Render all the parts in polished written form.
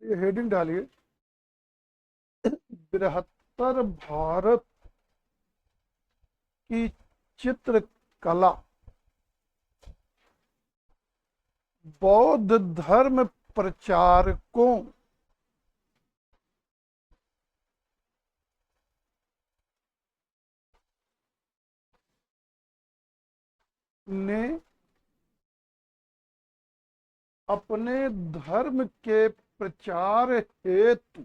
चलिए हेडिंग डालिए, बृहत्तर भारत की चित्रकला बौद्ध धर्म प्रचारकों ने अपने धर्म के प्रचार हेतु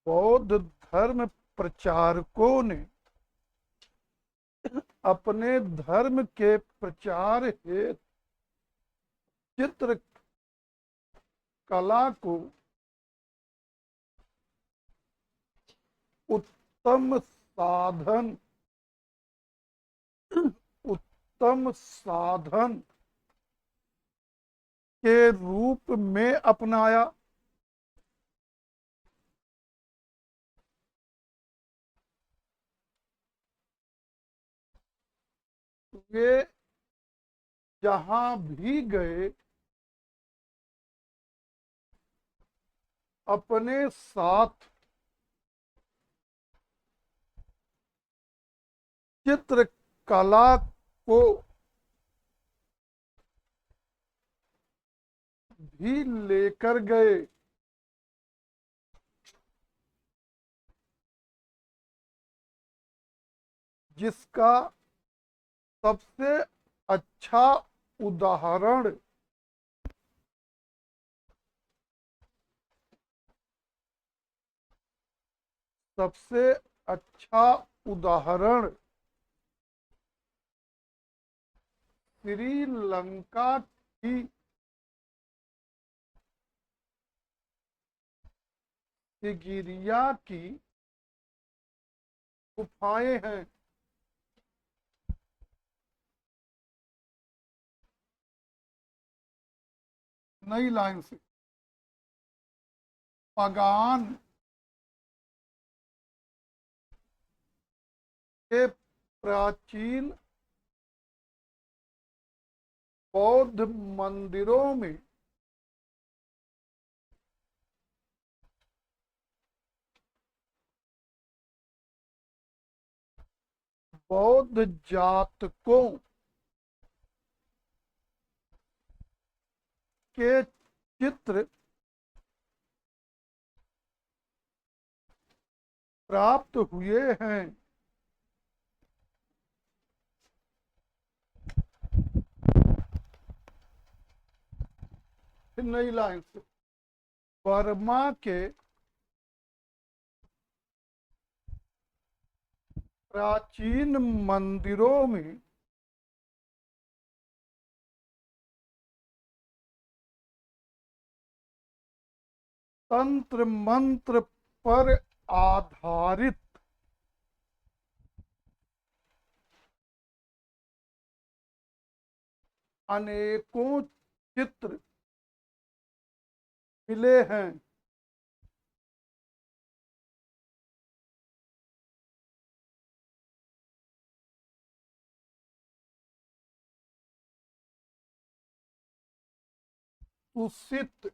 बौद्ध धर्म प्रचारकों ने अपने धर्म के प्रचार हेतु चित्रकला को उत्तम साधन उत्तम साधन के रूप में अपनाया। वे जहां भी गए अपने साथ चित्रकला को भी लेकर गए, जिसका सबसे अच्छा उदाहरण सबसे अच्छा उदाहरण श्रीलंका की सिगिरिया की गुफाएं हैं। नई लाइन से, पगान के प्राचीन बौद्ध मंदिरों में बौद्ध जातकों के चित्र प्राप्त हुए हैं। नई लाइन से, बर्मा के प्राचीन मंदिरों में तंत्र मंत्र पर आधारित अनेकों चित्र मिले हैं। तुसित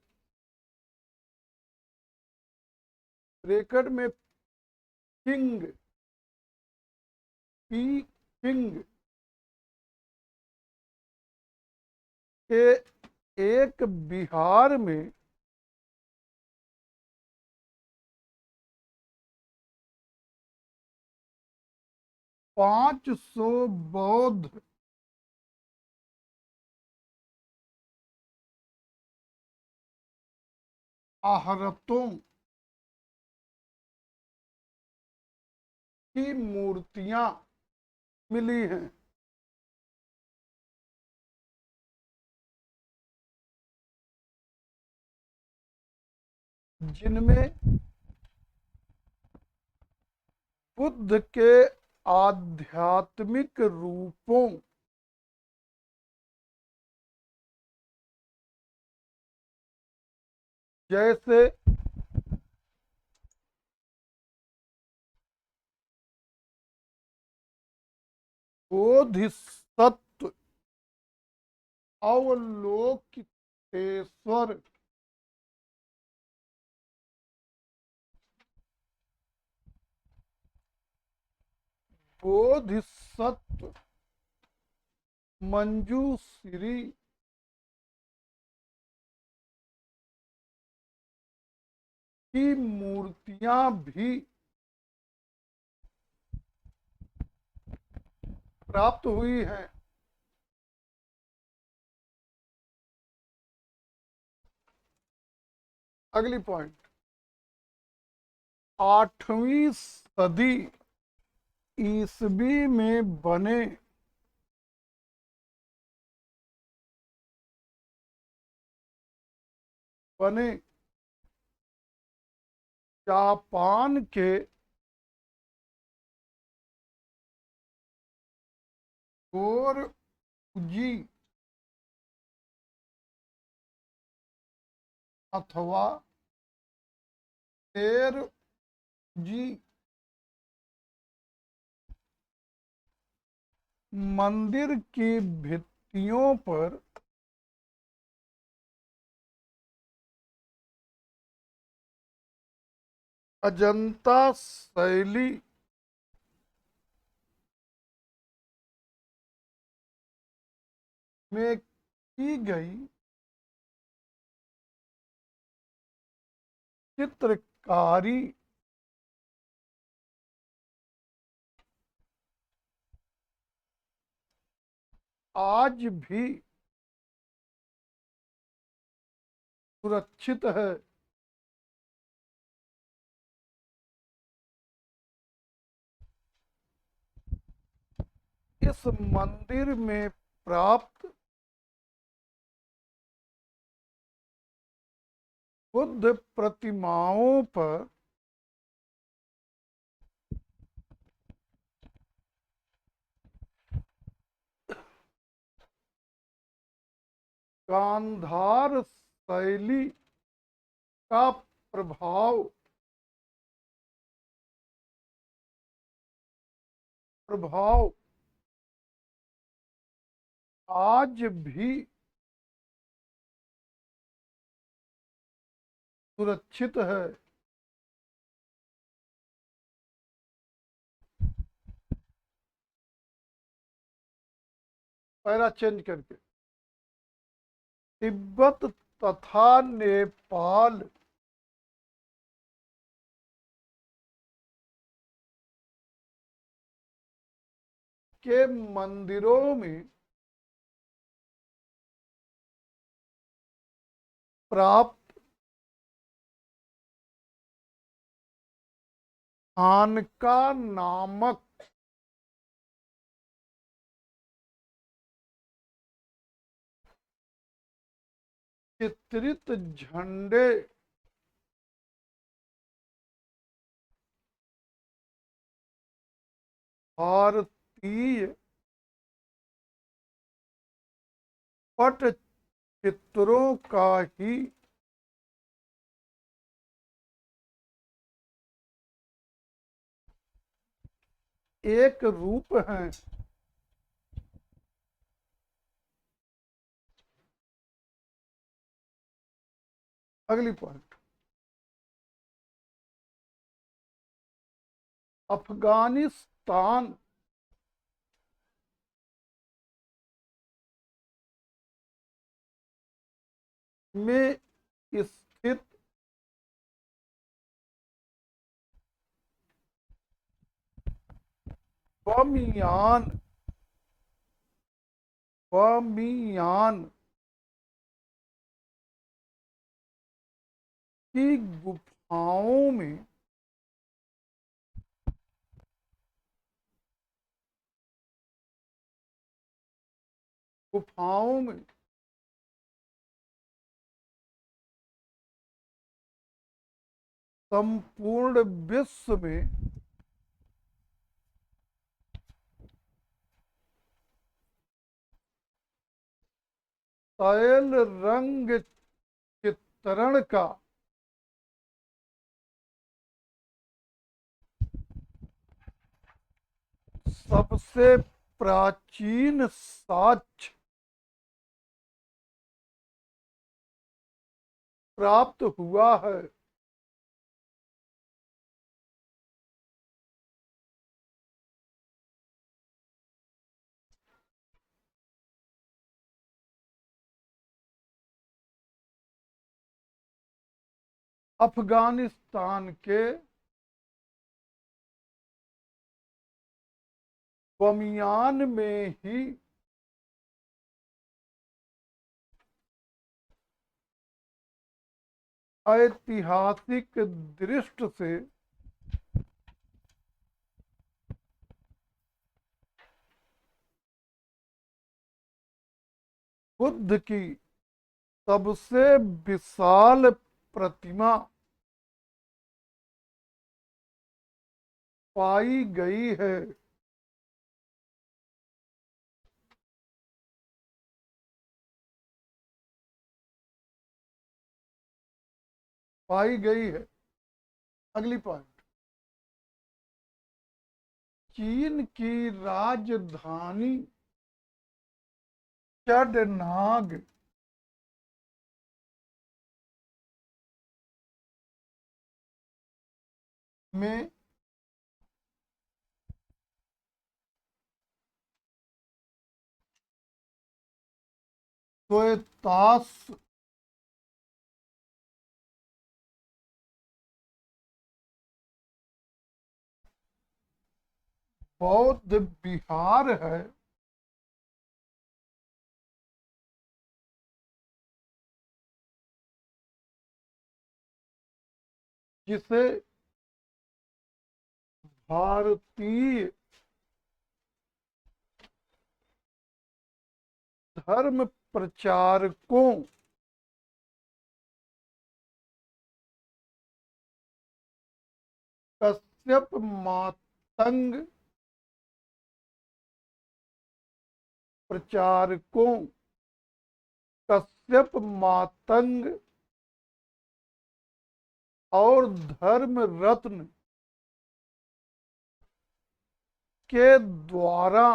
ब्रैकेट में किंग पी किंग के एक बिहार में 500 बौद्ध आहरतों की मूर्तियां मिली हैं, जिनमें बुद्ध के आध्यात्मिक रूपों जैसे बोधिसत्व अवलोकितेश्वर बोधिसत्व मंजूश्री की मूर्तियां भी प्राप्त हुई हैं। अगली पॉइंट, 8वीं सदी ईसवी में बने जापान के गोरउजी अथवा तेरजी मंदिर की भित्तियों पर अजंता शैली में की गई चित्रकारी आज भी सुरक्षित है। इस मंदिर में प्राप्त बुद्ध प्रतिमाओं पर गांधार शैली का प्रभाव प्रभाव आज भी सुरक्षित है। पैरा चेंज करके, तिब्बत तथा नेपाल के मंदिरों में प्राप्त खानका नामक चित्रित झंडे भारतीय पटचित्रों का ही एक रूप है। अगली पॉइंट, अफगानिस्तान में स्थित बामियान बामियान की गुफाओं में गुफाओं में संपूर्ण विश्व में तैल रंग चित्रण का सबसे प्राचीन साक्ष्य प्राप्त हुआ है। अफगानिस्तान के बमियान में ही ऐतिहासिक दृष्टि से बुद्ध की सबसे विशाल प्रतिमा पाई गई है। पाई गई है। अगली पॉइंट, चीन की राजधानी चडनाग में श्वेतास बौद्ध विहार है। जिसे भारतीय धर्म प्रचारकों कश्यप मातंग प्रचारकों कश्यप मातंग और धर्म रत्न के द्वारा,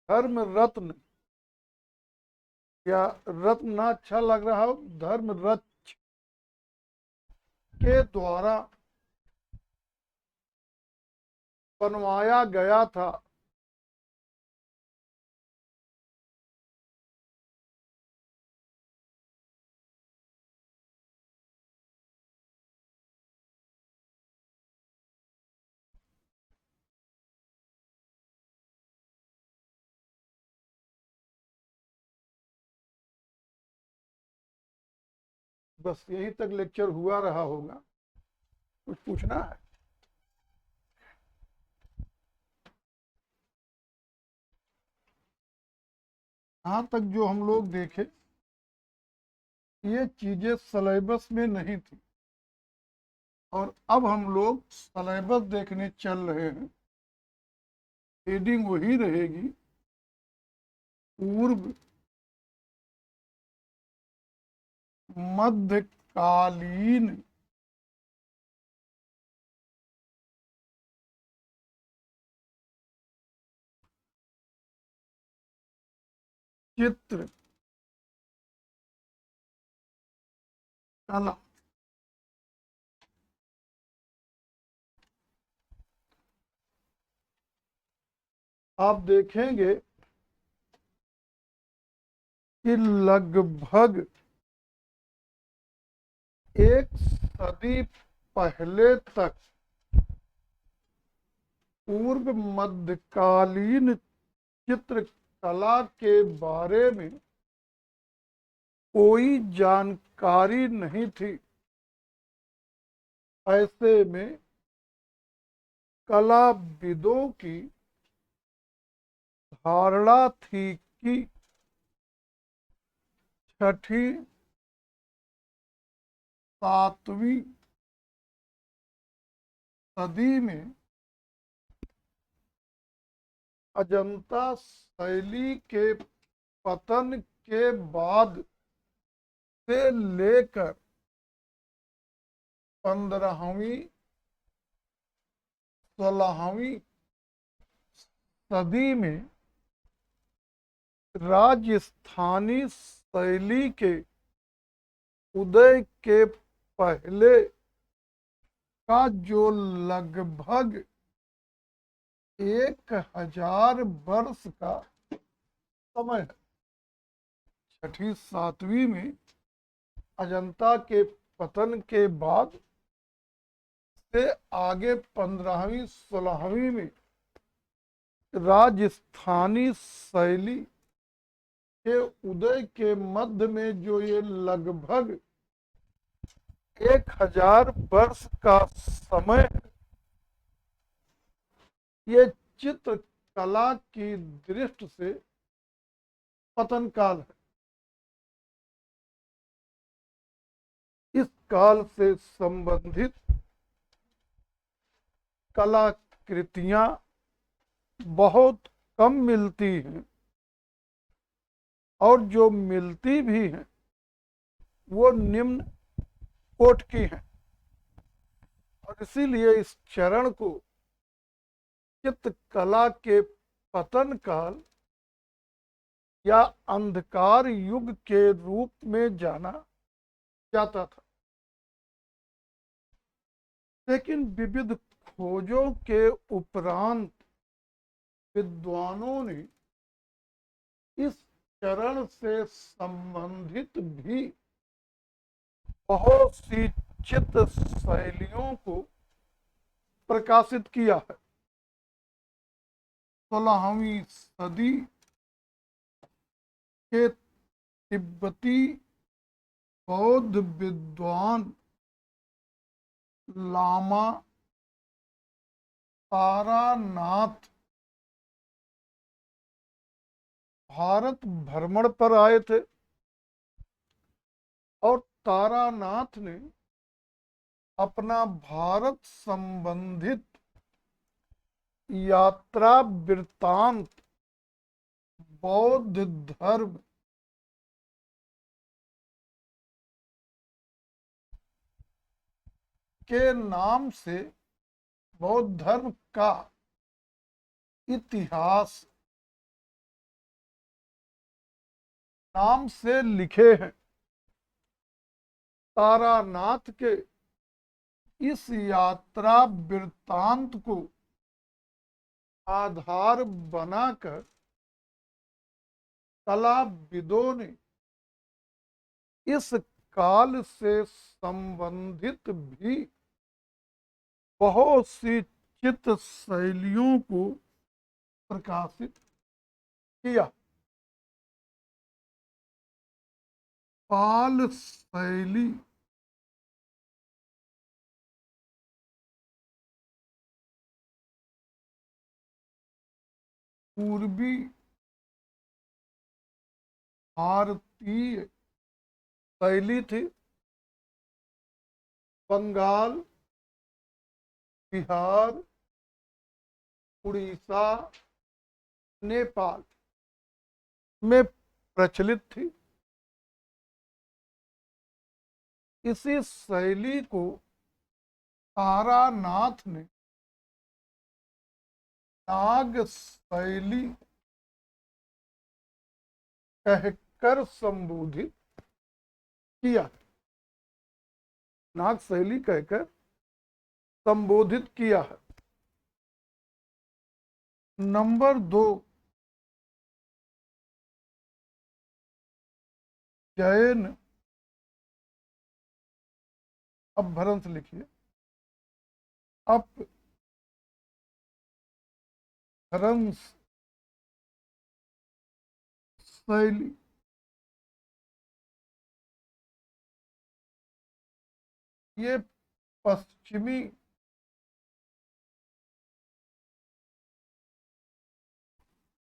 धर्म रत्न या रत्न अच्छा लग रहा हो, धर्म रत्न के द्वारा बनवाया गया था। बस यहीं तक लेक्चर हुआ रहा होगा। कुछ पूछना है? यहां तक जो हम लोग देखे, ये चीजें सिलेबस में नहीं थी और अब हम लोग सिलेबस देखने चल रहे हैं। हेडिंग वही रहेगी, पूर्व मध्यकालीन चित्र कला। आप देखेंगे कि लगभग एक सदी पहले तक पूर्व मध्यकालीन चित्रकला के बारे में कोई जानकारी नहीं थी। ऐसे में कलाविदों की धारणा थी कि छठी 7वीं सदी में अजंता शैली के पतन के बाद से लेकर 15वीं 16वीं सदी में राजस्थानी शैली के उदय के पहले का जो लगभग 1000 वर्ष का समय है। छठी सातवीं में अजंता के पतन के बाद से आगे 15वीं 16वीं में राजस्थानी शैली के उदय के मध्य में जो ये लगभग 1000 वर्ष का समय है, ये चित्रकला की दृष्टि से पतन काल है। इस काल से संबंधित कलाकृतियां बहुत कम मिलती हैं, और जो मिलती भी हैं वो निम्न कोटि की हैं, और इसीलिए इस चरण को चित्रकला के पतन काल या अंधकार युग के रूप में जाना जाता था। लेकिन विविध खोजों के उपरांत विद्वानों ने इस चरण से संबंधित भी बहुत सी चित्र शैलियों को प्रकाशित किया है। 16वीं सदी के तिब्बती बौद्ध विद्वान लामा तारानाथ भारत भ्रमण पर आए थे, और तारानाथ ने अपना भारत संबंधित यात्रा वृत्तांत बौद्ध धर्म के नाम से बौद्ध धर्म का इतिहास नाम से लिखे हैं। तारानाथ के इस यात्रा वृत्तांत को आधार बनाकर कलाविदों ने इस काल से संबंधित भी बहुत सी चित्र शैलियों को प्रकाशित किया। पाल शैली पूर्वी भारतीय शैली थी। बंगाल, बिहार, उड़ीसा, नेपाल में प्रचलित थी। इसी शैली को तारानाथ ने नाग शैली कहकर संबोधित किया। नाग शैली कहकर संबोधित किया है। नंबर 2, जैन अपभ्रंश लिखिए। अपभ्रंश शैली ये पश्चिमी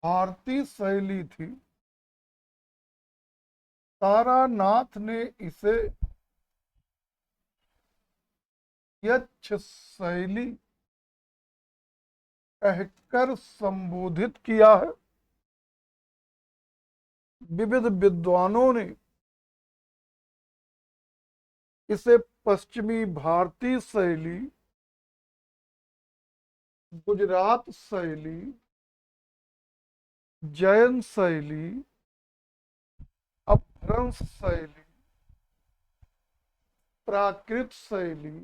भारतीय शैली थी। तारानाथ ने इसे यक्ष शैली कहकर संबोधित किया है। विविध विद्वानों ने इसे पश्चिमी भारतीय शैली, गुजरात शैली, जैन शैली, अपभ्रंश शैली प्राकृत शैली,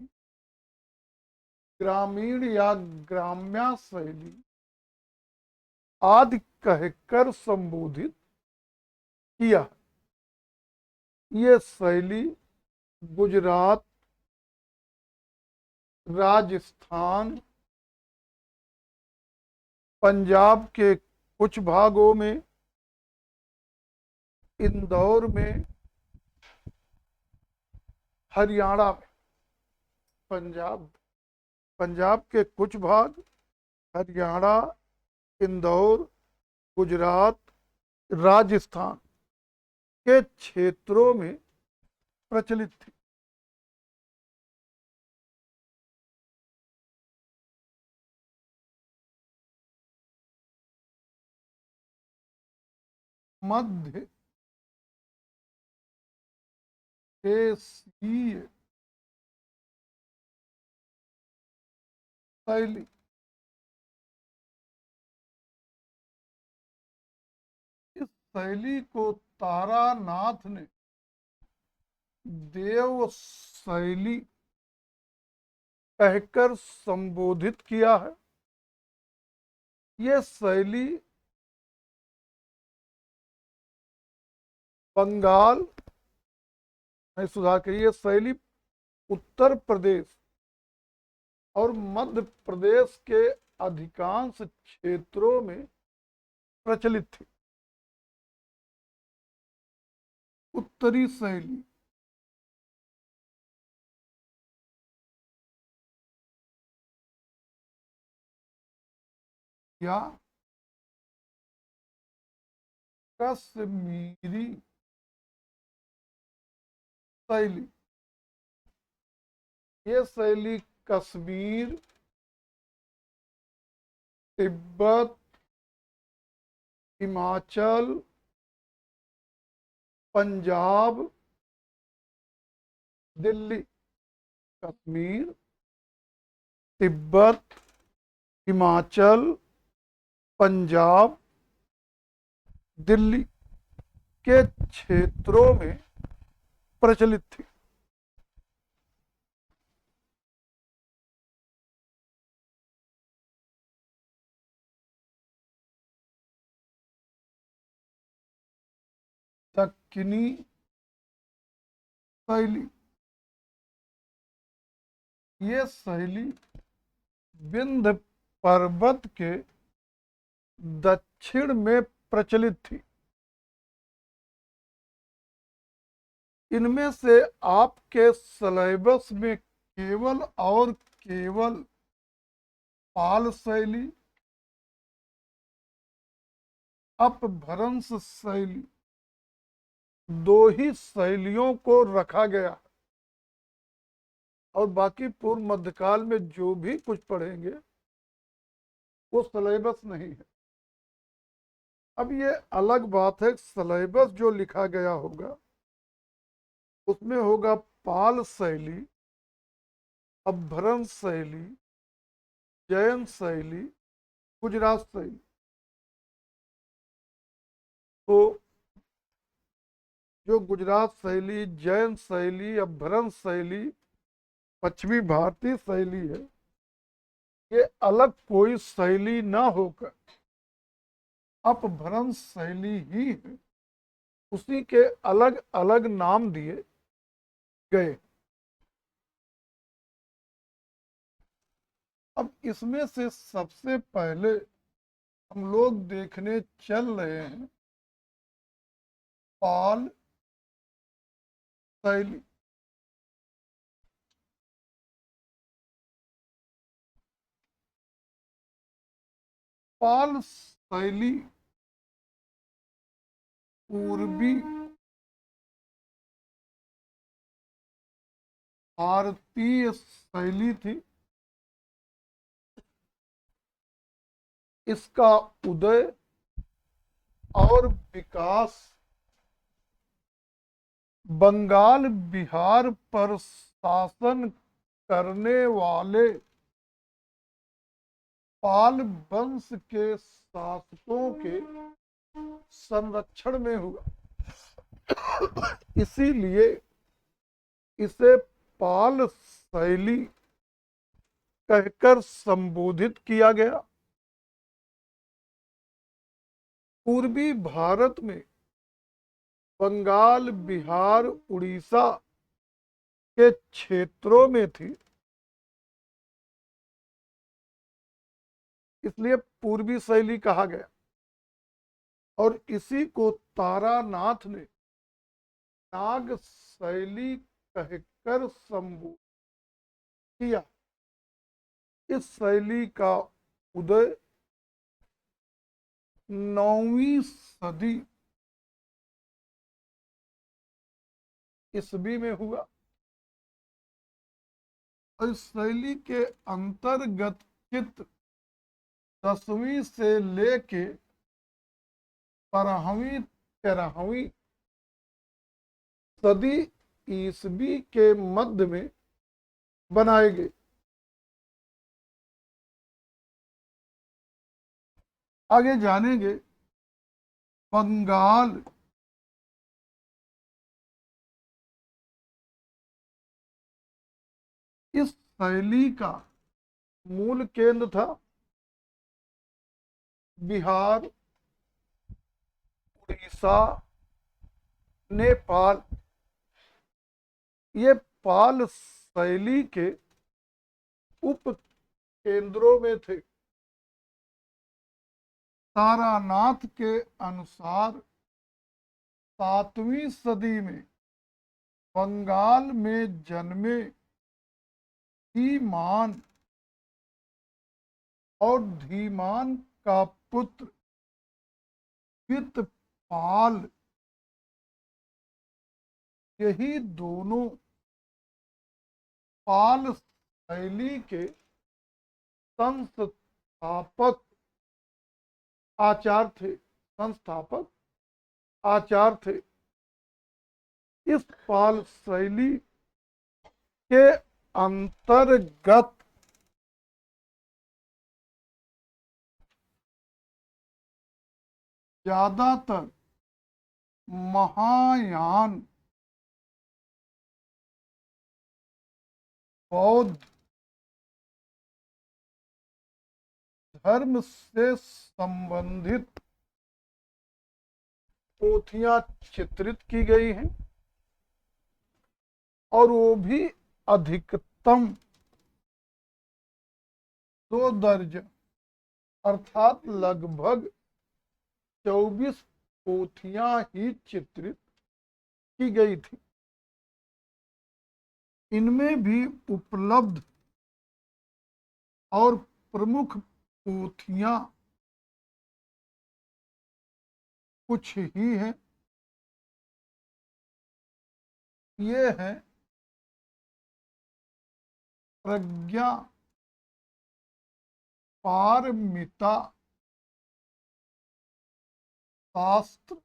ग्रामीण या ग्राम्या शैली आदि कहकर संबोधित किया। ये शैली गुजरात, राजस्थान, पंजाब के कुछ भागों में, इंदौर में, हरियाणा में, पंजाब के कुछ भाग, हरियाणा, इंदौर, गुजरात, राजस्थान के क्षेत्रों में प्रचलित थी। मध्य देशीय शैली इस शैली को तारानाथ ने देव शैली कहकर संबोधित किया है। ये शैली बंगाल में सुधार करिए, ये शैली उत्तर प्रदेश और मध्य प्रदेश के अधिकांश क्षेत्रों में प्रचलित थी। उत्तरी शैली या कश्मीरी शैली, ये शैली कश्मीर, तिब्बत, हिमाचल, पंजाब, दिल्ली, कश्मीर, तिब्बत, हिमाचल, पंजाब, दिल्ली के क्षेत्रों में प्रचलित थी। दक्खनी शैली, ये शैली विंध्य पर्वत के दक्षिण में प्रचलित थी। इनमें से आपके सिलेबस में केवल और केवल पाल शैली, अपभ्रंश शैली, दो ही शैलियों को रखा गया है और बाकी पूर्व मध्यकाल में जो भी कुछ पढ़ेंगे वो सिलेबस नहीं है। अब ये अलग बात है, सिलेबस जो लिखा गया होगा उसमें होगा पाल शैली, अपभ्रंश शैली, जैन शैली, गुजरात शैली। तो जो गुजरात शैली, जैन शैली, अपभ्रंश शैली, पश्चिमी भारतीय शैली है, ये अलग कोई शैली ना होकर अपभ्रंश शैली ही है, उसी के अलग अलग नाम दिए गए। अब इसमें से सबसे पहले हम लोग देखने चल रहे हैं पाल शैली। पाल शैली पूर्वी भारतीय शैली थी। इसका उदय और विकास बंगाल बिहार पर शासन करने वाले पाल वंश के शासकों के संरक्षण में हुआ। इसीलिए इसे पाल शैली कहकर संबोधित किया गया। पूर्वी भारत में बंगाल, बिहार, उड़ीसा के क्षेत्रों में थी, इसलिए पूर्वी शैली कहा गया। और इसी को तारानाथ ने नाग शैली कहकर संबोधित किया। इस शैली का उदय 9वीं सदी ईस्वी में हुआ। और इस शैली के अंतर्गत चित्र 10वीं से लेके 12वीं 13वीं सदी ईस्वी के मध्य में बनाए गए। आगे जानेंगे बंगाल इस शैली का मूल केंद्र था। बिहार, उड़ीसा, नेपाल, ये पाल शैली के उप केंद्रों में थे। तारानाथ के अनुसार 7वीं सदी में बंगाल में जन्मे धीमान और धीमान का पुत्र वितपाल, यही दोनों पाल शैली के संस्थापक आचार्य थे। इस पाल शैली के अंतर्गत ज्यादातर महायान, बौद्ध धर्म से संबंधित पोथियां चित्रित की गई हैं, और वो भी अधिकतम 2 दर्जन, अर्थात लगभग 24 पोथियां ही चित्रित की गई थी। इनमें भी उपलब्ध और प्रमुख पोथियां कुछ ही हैं। ये हैं प्रज्ञा पारमिता शास्त्र,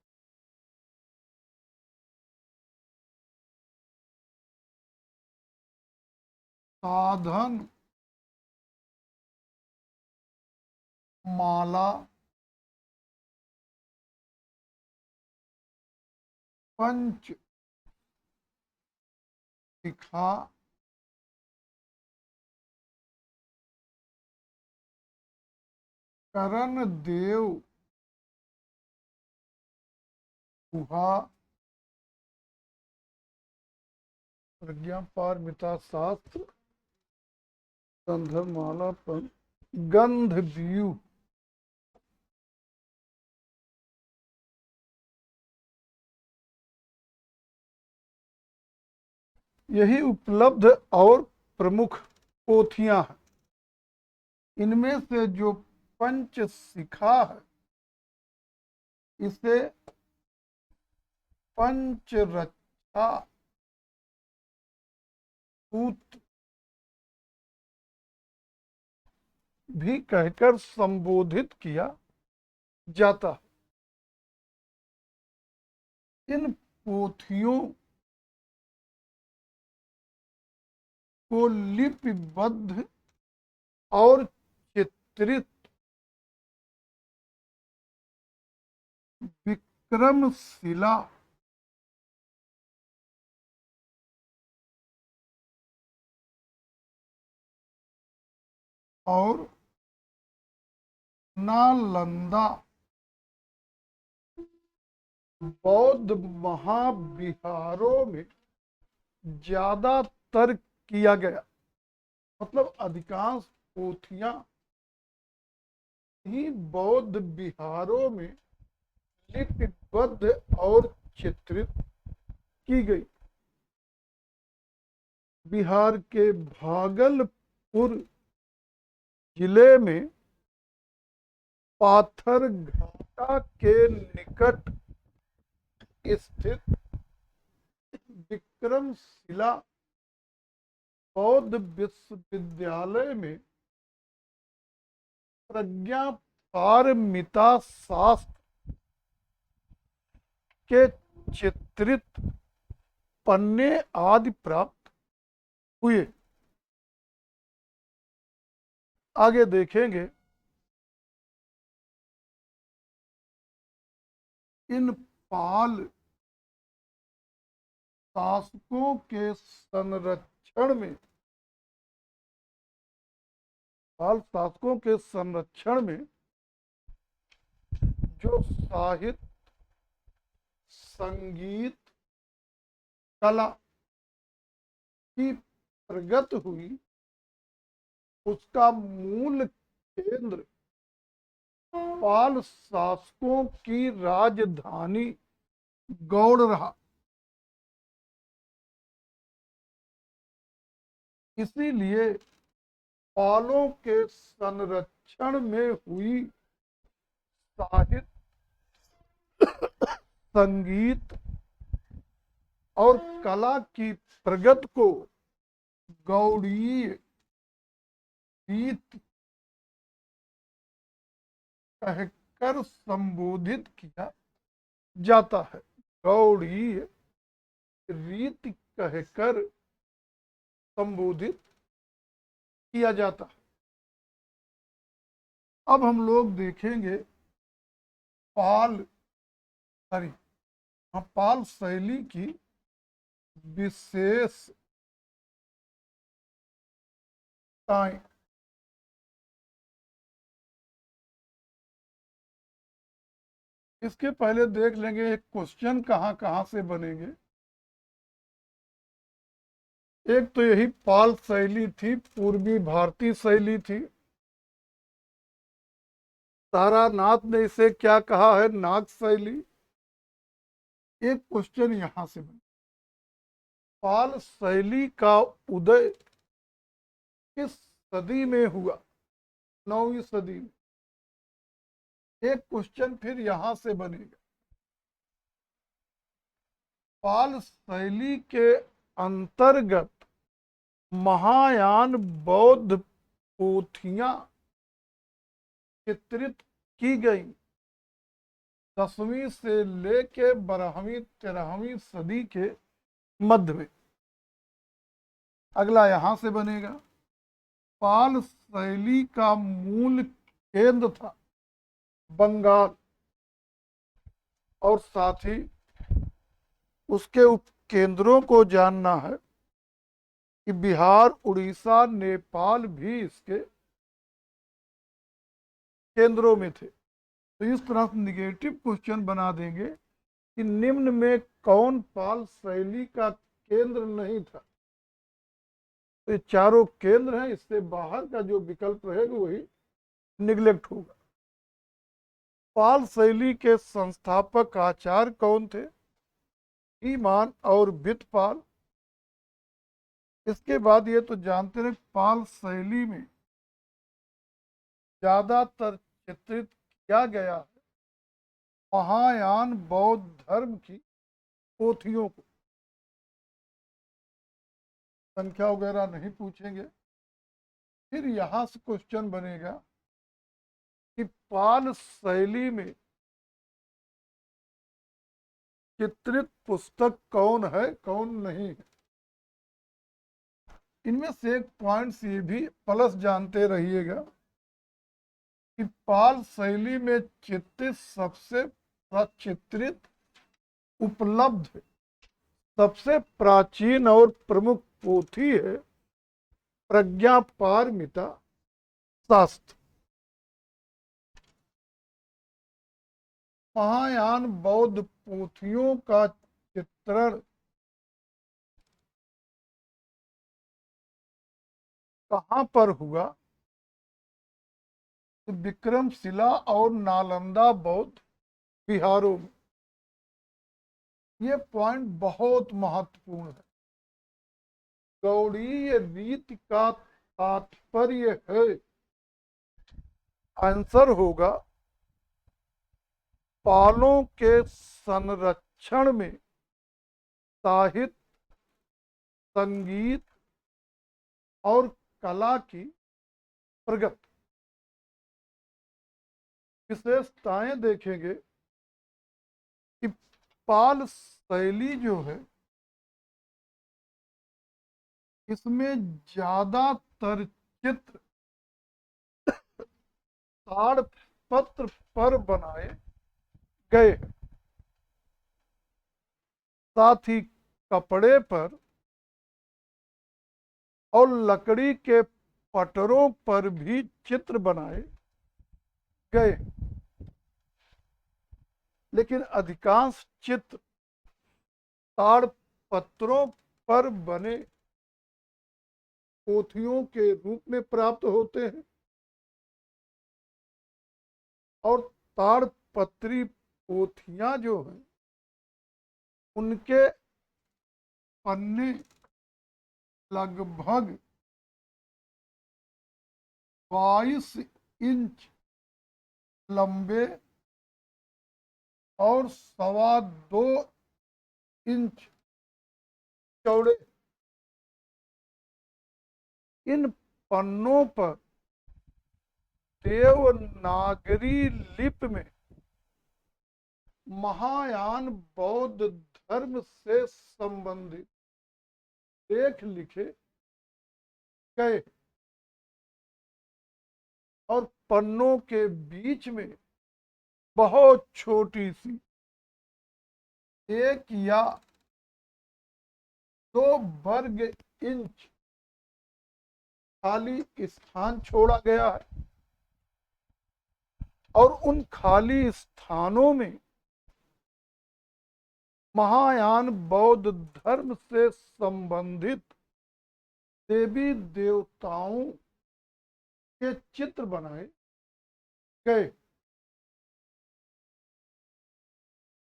साधन माला, पंच शिखा, करण देव गुहा, प्रज्ञा पारमिता शास्त्र, संधमाला पर गंध व्यूह, यही उपलब्ध और प्रमुख पोथियां हैं। इनमें से जो पंच शिखा है, इसे पंचरक्षा सूत्र भी कहकर संबोधित किया जाता है। इन पोथियों को लिपिबद्ध और चित्रित विक्रमशिला और नालंदा बौद्ध महाविहारों में ज्यादातर किया गया। मतलब अधिकांश पोथियां ही बौद्ध विहारों में लिपिबद्ध और चित्रित की गई। बिहार के भागलपुर जिले में पाथरघाटा के निकट स्थित विक्रमशिला बौद्ध विश्वविद्यालय में प्रज्ञा पारमिता शास्त्र के चित्रित पन्ने आदि प्राप्त हुए। आगे देखेंगे इन पाल शासकों के संरक्षण में जो साहित्य, संगीत, कला की प्रगति हुई, उसका मूल केंद्र पाल शासकों की राजधानी गौड़ रहा। इसीलिए पालों के संरक्षण में हुई साहित्य, संगीत और कला की प्रगति को गौड़ीय रीत कहकर संबोधित किया जाता है। गौड़ीय रीत कहकर संबोधित किया जाता है। अब हम लोग देखेंगे पाल शैली की विशेषताएं। इसके पहले देख लेंगे एक क्वेश्चन कहाँ कहाँ से बनेंगे। एक तो यही पाल शैली थी, पूर्वी भारतीय शैली थी। तारानाथ ने इसे क्या कहा है? नाग शैली। एक क्वेश्चन यहां से बना, पाल शैली का उदय किस सदी में हुआ? 9वीं सदी में। एक क्वेश्चन फिर यहां से बनेगा, पाल शैली के अंतर्गत महायान बौद्ध पोथियां चित्रित की गई 10वीं से लेके 12वीं 13वीं सदी के मध्य में। अगला यहां से बनेगा, पाल शैली का मूल केंद्र था बंगाल और साथ ही उसके उपकेंद्रों को जानना है कि बिहार, उड़ीसा, नेपाल भी इसके केंद्रों में थे। तो इस तरह से निगेटिव क्वेश्चन बना देंगे कि निम्न में कौन पाल शैली का केंद्र नहीं था। तो ये चारों केंद्र हैं, इससे बाहर का जो विकल्प रहेगा वही निगलेक्ट होगा। पाल शैली के संस्थापक आचार्य कौन थे? ईमान और बितपाल। इसके बाद ये तो जानते हैं पाल शैली में ज्यादातर चित्रित किया गया है महायान बौद्ध धर्म की पोथियों को। संख्या वगैरह नहीं पूछेंगे। फिर यहां से क्वेश्चन बनेगा कि पाल शैली में चित्रित पुस्तक कौन है, कौन नहीं है। इनमें से एक पॉइंट्स ये भी प्लस जानते रहिएगा कि पाल शैली में चित्रित सबसे प्रचित्रित उपलब्ध सबसे प्राचीन और प्रमुख पोथी है प्रज्ञा पारमिता शास्त्र। महायान बौद्ध पोथियों का चित्रण कहाँ पर हुआ? विक्रमशिला और नालंदा बौद्ध विहारों में। ये पॉइंट बहुत महत्वपूर्ण है। गौड़ीय रीति का तात्पर्य है, आंसर होगा पालों के संरक्षण में साहित्य, संगीत और कला की प्रगति। विशेषताएं देखेंगे कि पाल शैली जो है इसमें ज्यादातर चित्र ताड़पत्र पर बनाए गए, साथ ही कपड़े पर और लकड़ी के पटरों पर भी चित्र बनाए गए, लेकिन अधिकांश चित्र ताड़पत्रों पर बने पोथियों के रूप में प्राप्त होते हैं और ताड़पत्री पोथियां जो हैं उनके पन्ने लगभग 22 इंच लंबे और 2.25 इंच चौड़े। इन पन्नों पर देवनागरी लिपि में महायान बौद्ध धर्म से संबंधित लेख लिखे गए और पन्नों के बीच में बहुत छोटी सी 1 या 2 वर्ग इंच खाली स्थान छोड़ा गया है और उन खाली स्थानों में महायान बौद्ध धर्म से संबंधित देवी देवताओं के चित्र बनाए गए।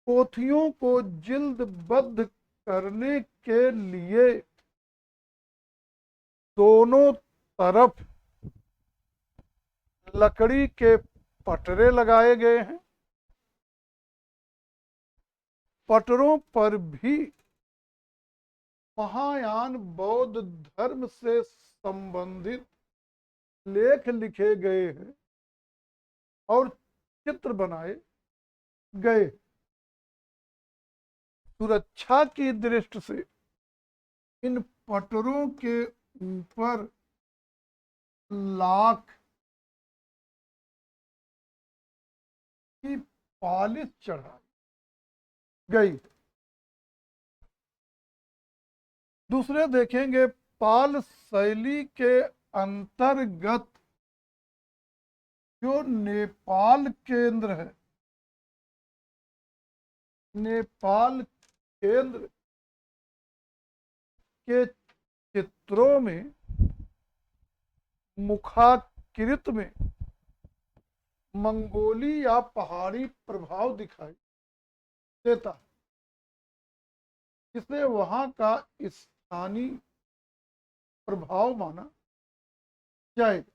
पोथियों को जिल्दबद्ध करने के लिए दोनों तरफ लकड़ी के पटरे लगाए गए हैं। पटरों पर भी महायान बौद्ध धर्म से संबंधित लेख लिखे गए हैं और चित्र बनाए गए। सुरक्षा की दृष्टि से इन पटरों के ऊपर लाख की पॉलिश चढ़ाई गई। दूसरे देखेंगे पाल शैली के अंतर्गत जो नेपाल केंद्र है, नेपाल केंद्र के चित्रों में मुखाकृत में मंगोली या पहाड़ी प्रभाव दिखाई देता है, जिसे वहां का स्थानीय प्रभाव माना जाएगा।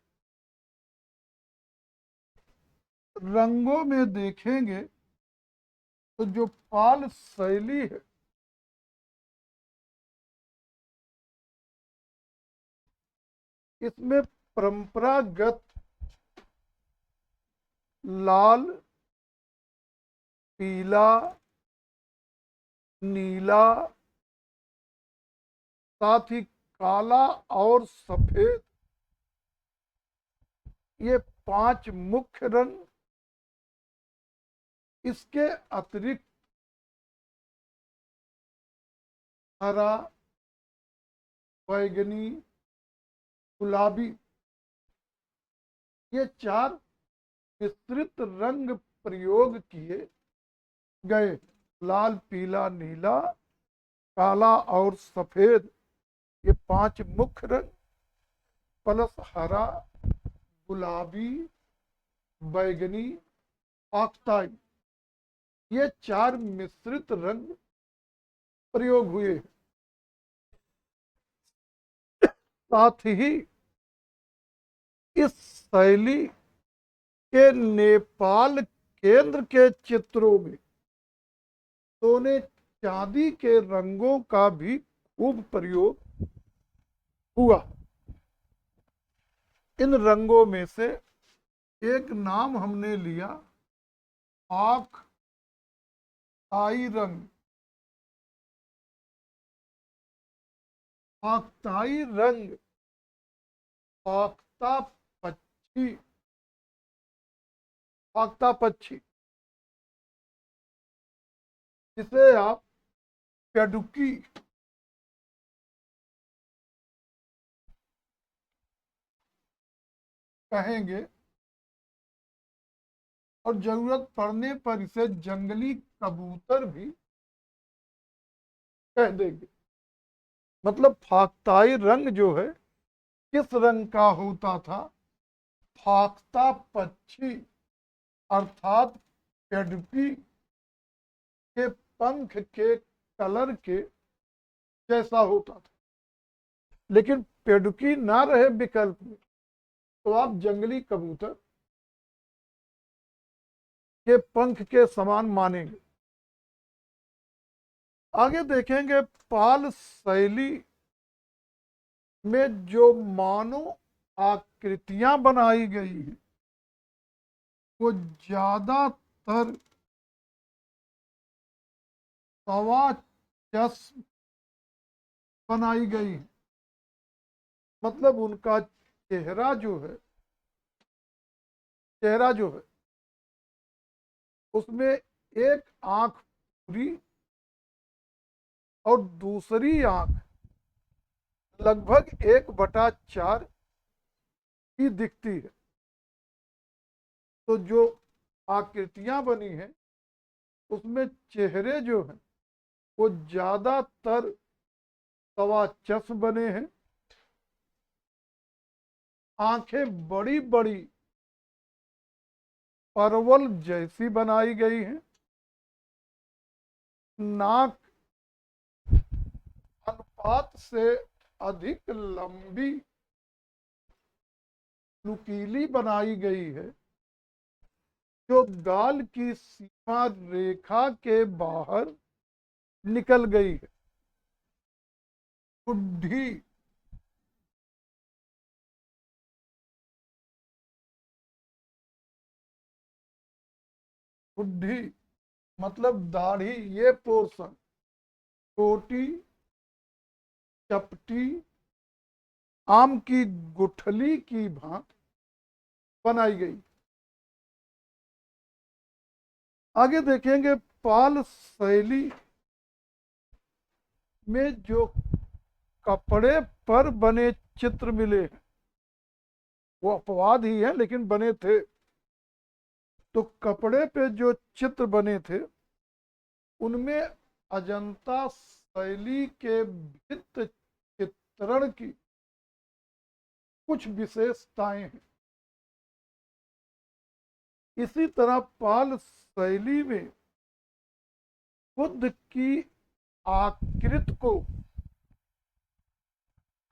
रंगों में देखेंगे तो जो पाल शैली है इसमें परंपरागत लाल, पीला, नीला, साथ ही काला और सफेद, ये 5 मुख्य रंग, इसके अतिरिक्त हरा, बैगनी, गुलाबी ये 4 विस्तृत रंग प्रयोग किए गए। लाल, पीला, नीला, काला और सफेद, ये 5 मुख्य रंग, प्लस हरा, गुलाबी, बैगनी, ऑक्साइड, ये 4 मिश्रित रंग प्रयोग हुए। साथ ही इस शैली के नेपाल केंद्र के चित्रों में सोने चांदी के रंगों का भी खूब प्रयोग हुआ। इन रंगों में से एक नाम हमने लिया ऑक्साई रंग। ऑक्साई रंग ऑक्सा पक्षी, ऑक्सा पक्षी, जिसे आप पेडुकी कहेंगे और जरूरत पड़ने पर इसे जंगली कबूतर भी कह देंगे। मतलब फाक्ताई रंग जो है किस रंग का होता था? फाख्ता पक्षी अर्थात पेडुकी के पंख के कलर के जैसा होता था। लेकिन पेडुकी ना रहे विकल्प में तो आप जंगली कबूतर के पंख के समान मानेंगे। आगे देखेंगे पाल शैली में जो मानव आकृतियां बनाई गई हैं वो ज्यादातर सवाचस्म बनाई गई है। मतलब उनका चेहरा जो है उसमें एक आंख पूरी और दूसरी आंख लगभग 1/4 ही दिखती है। तो जो आकृतियां बनी हैं उसमें चेहरे जो हैं वो ज्यादातर सवाचस्म बने हैं। आंखें बड़ी बड़ी परवल जैसी बनाई गई हैं। नाक अनुपात से अधिक लंबी नुकीली बनाई गई है जो गाल की सीमा रेखा के बाहर निकल गई है। बुद्धि बुद्धि मतलब दाढ़ी, ये पोर्शन छोटी चपटी आम की गुठली की भांति बनाई गई। आगे देखेंगे पाल शैली में जो कपड़े पर बने चित्र मिले हैं वो अपवाद ही है लेकिन बने थे। तो कपड़े पे जो चित्र बने थे उनमें अजंता शैली के भित्त चित्रण की कुछ विशेषताएं हैं। इसी तरह पाल शैली में बुद्ध की आकृति को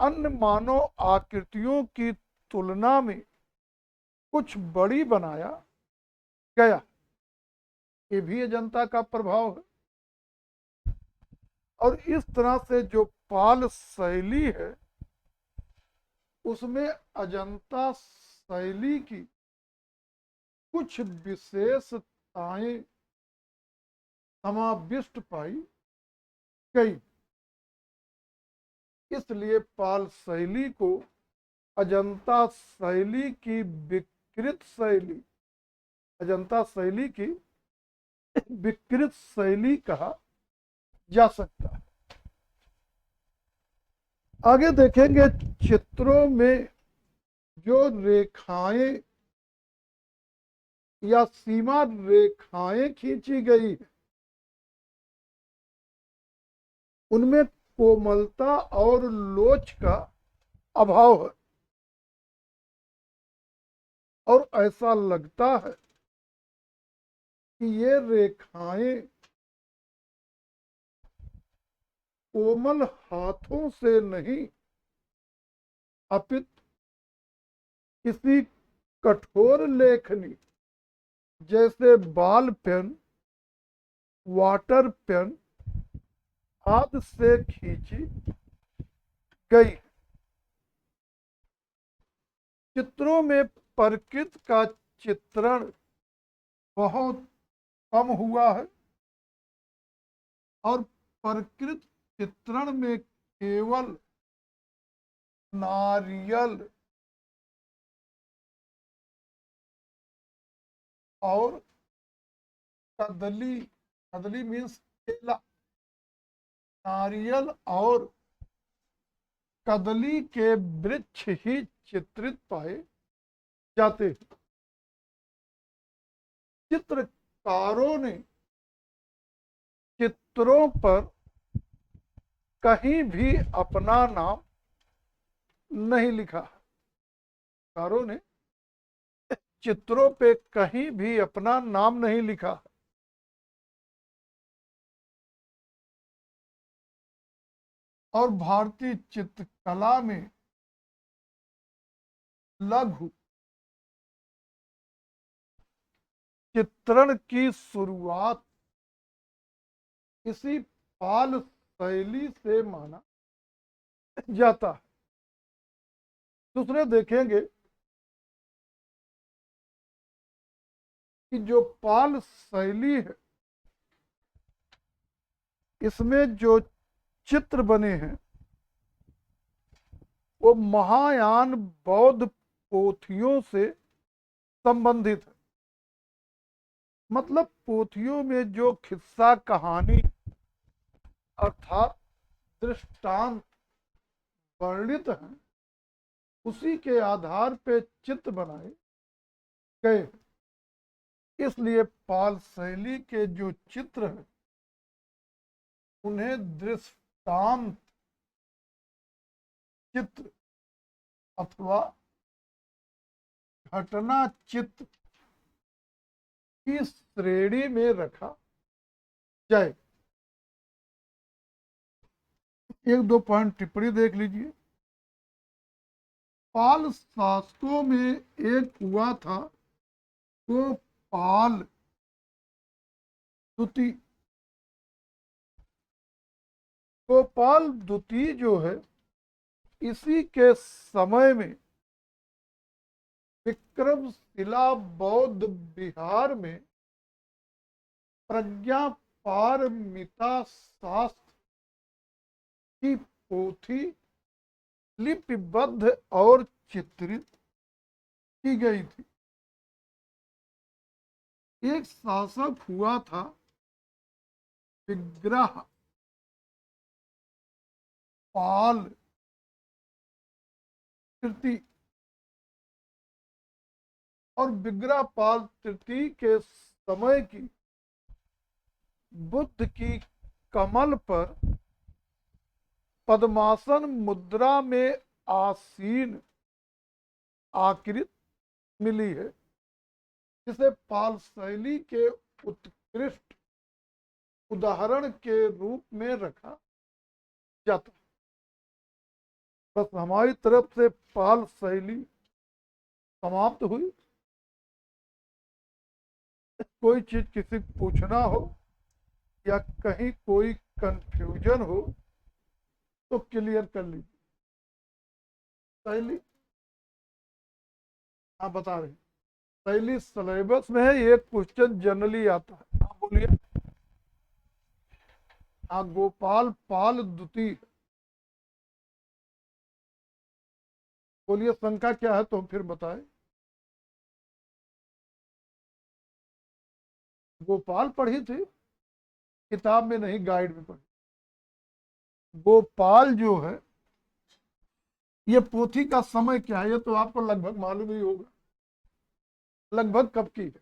अन्य मानव आकृतियों की तुलना में कुछ बड़ी बनाया गया। ये भी अजंता का प्रभाव है। और इस तरह से जो पाल शैली है उसमें अजंता शैली की कुछ विशेषताएं समाविष्ट पाई गई। इसलिए पाल शैली को अजंता शैली की विकृत शैली, अजंता शैली की विकृत शैली कहा जा सकता है। आगे देखेंगे चित्रों में जो रेखाएं या सीमा रेखाएं खींची गई है, उनमें कोमलता और लोच का अभाव है, और ऐसा लगता है कि ये रेखाएं कोमल हाथों से नहीं अपितु किसी कठोर लेखनी जैसे बॉल पेन, वाटर पेन आदि से खींची गई। चित्रों में प्रकृति का चित्रण बहुत कम हुआ है, और प्रकृति चित्रण में केवल नारियल और कदली, कदली मीन्स केला, नारियल और कदली के वृक्ष ही चित्रित पाए जाते हैं। चित्रकारों ने चित्रों पर कहीं भी अपना नाम नहीं लिखा। कारों ने चित्रों पे कहीं भी अपना नाम नहीं लिखा। और भारतीय चित्रकला में लघु चित्रण की शुरुआत इसी पाल शैली से माना जाता है। दूसरे देखेंगे कि जो पाल शैली है, इसमें जो चित्र बने हैं वो महायान बौद्ध पोथियों से संबंधित है। मतलब पोथियों में जो किस्सा कहानी अर्थात दृष्टांत वर्णित हैं, उसी के आधार पे चित्र बनाए गए। इसलिए पाल शैली के जो चित्र हैं उन्हें दृष्टांत चित्र अथवा घटना चित्र की श्रेणी में रखा जाए। एक दो पॉइंट टिप्पणी देख लीजिए। पाल शासकों में एक हुआ था वो पाल द्वितीय। गोपाल द्वितीय जो है, इसी के समय में विक्रमशिला बौद्ध विहार में प्रज्ञा पारमिता शास्त्र की पोथी लिपिबद्ध और चित्रित की गई थी। एक शासक हुआ था विग्रह पाल तृतीय, और विग्रह पाल तृतीय के समय की बुद्ध की कमल पर पद्मासन मुद्रा में आसीन आकृति मिली है, जिसे पाल शैली के उत्कृष्ट उदाहरण के रूप में रखा जाता है। बस हमारी तरफ से पाल शैली समाप्त हुई। कोई चीज किसी पूछना हो या कहीं कोई कंफ्यूजन हो तो क्लियर कर लीजिए। शैली आप बता रहे, शैली सिलेबस में है, एक क्वेश्चन जनरली आता है। आप बोलिए। गोपाल पाल द्वितीय, बोलिए शंका क्या है तो फिर बताए। गोपाल पढ़ी थी, किताब में नहीं, गाइड में पढ़ी। गोपाल जो है, ये पोथी का समय क्या है ये तो आपको लगभग मालूम ही होगा। लगभग कब की है?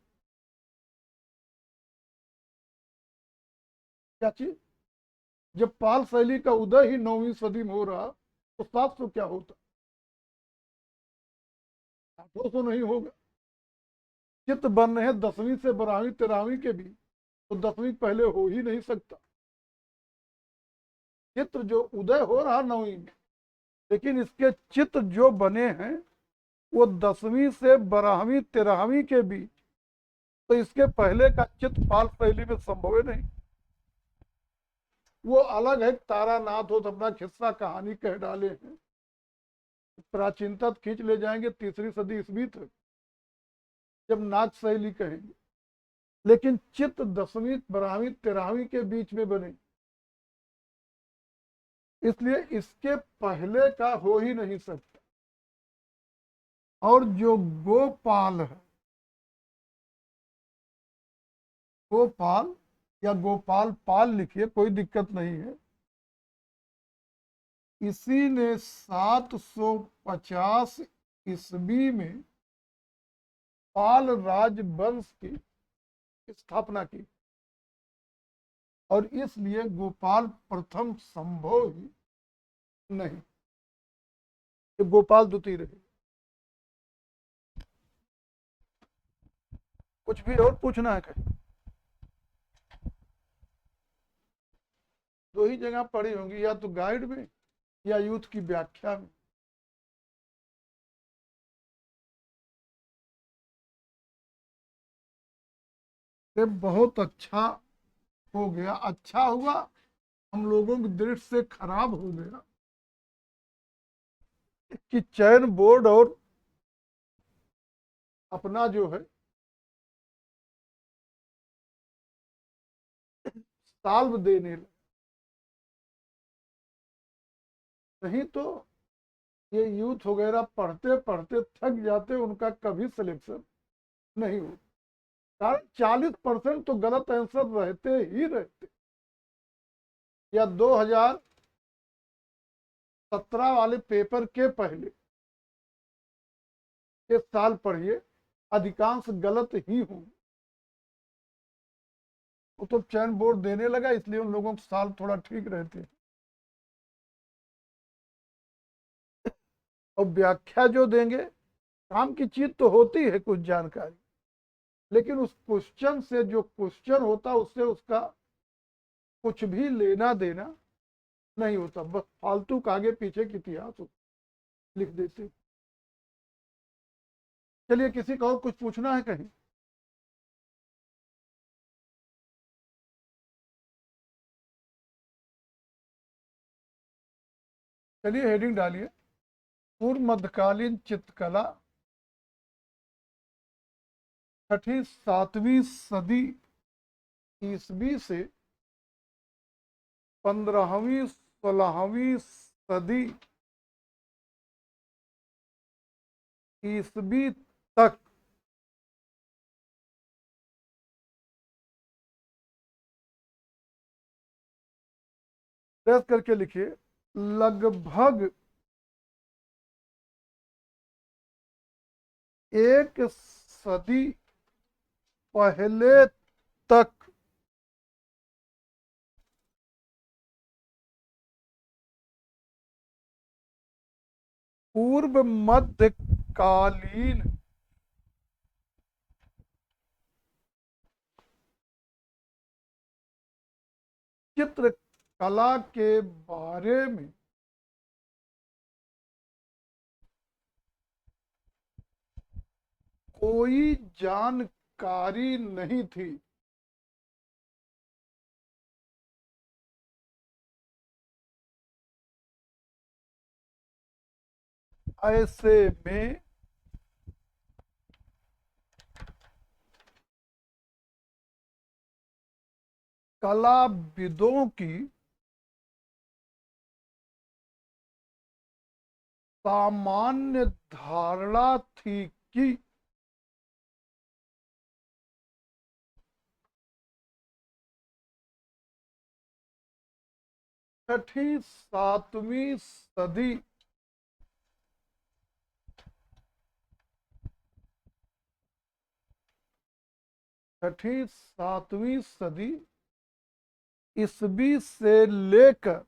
क्या चीज? जब पाल शैली का उदय ही 9वीं सदी में हो रहा तो 700 क्या होता? 800 नहीं होगा। चित्र बन रहे हैं 10वीं से 12वीं 13वीं के भी, तो 10वीं पहले हो ही नहीं सकता। चित्र जो उदय हो रहा 9वीं में, लेकिन इसके चित्र जो बने हैं वो 10वीं से 12वीं 13वीं के बीच, तो इसके पहले का चित्र पाल शैली में संभव है नहीं। वो अलग है, तारानाथ हो तो अपना खिस्सा कहानी कह डाले हैं, प्राचीनता खींच ले जाएंगे 3री सदी ईस्वी तक, जब नाग शैली कहेंगे। लेकिन चित्र 10वीं 12वीं 13वीं के बीच में बने, इसलिए इसके पहले का हो ही नहीं सकता। और जो गोपाल है, गोपाल या गोपाल पाल लिखिए, कोई दिक्कत नहीं है, इसी ने 750 ईस्वी में पाल राजवंश की स्थापना की, और इसलिए गोपाल प्रथम संभव ही नहीं, ये गोपाल द्वितीय रहे। कुछ भी और पूछना है कहीं? दो ही जगह पढ़ी होंगी, या तो गाइड में या यूथ की व्याख्या में। ये बहुत अच्छा हो गया, अच्छा हुआ हम लोगों की दृष्टि से खराब हो गया कि चयन बोर्ड और अपना जो है साल्व देने लगे। नहीं तो ये यूथ वगैरह पढ़ते पढ़ते थक जाते, उनका कभी सिलेक्शन नहीं हो। कारण 40% तो गलत आंसर रहते ही रहते। या 2017 वाले पेपर के पहले के साल पढ़िए, अधिकांश गलत ही होंगे। वो तो चयन बोर्ड देने लगा, इसलिए उन लोगों के साल थोड़ा ठीक रहते हैं। और व्याख्या जो देंगे, काम की चीज तो होती है कुछ जानकारी, लेकिन उस क्वेश्चन से, जो क्वेश्चन होता उससे उसका कुछ भी लेना देना नहीं होता, बस फालतू का आगे पीछे की इतिहास लिख देते। चलिए, किसी का और कुछ पूछना है कहीं? चलिए हेडिंग डालिए, पूर्व मध्यकालीन चित्रकला 6ठी 7वीं सदी ईस्वी से 15वीं 16वीं सदी ईस्वी तक प्रेस करके लिखिए, लगभग एक सदी पहले तक पूर्व मध्यकालीन चित्रकला के बारे में कोई जानकारी नहीं थी। ऐसे में कलाविदों की सामान्य धारणा थी कि 6ठी 7वीं सदी 6ठी 7वीं सदी ईस्वी से लेकर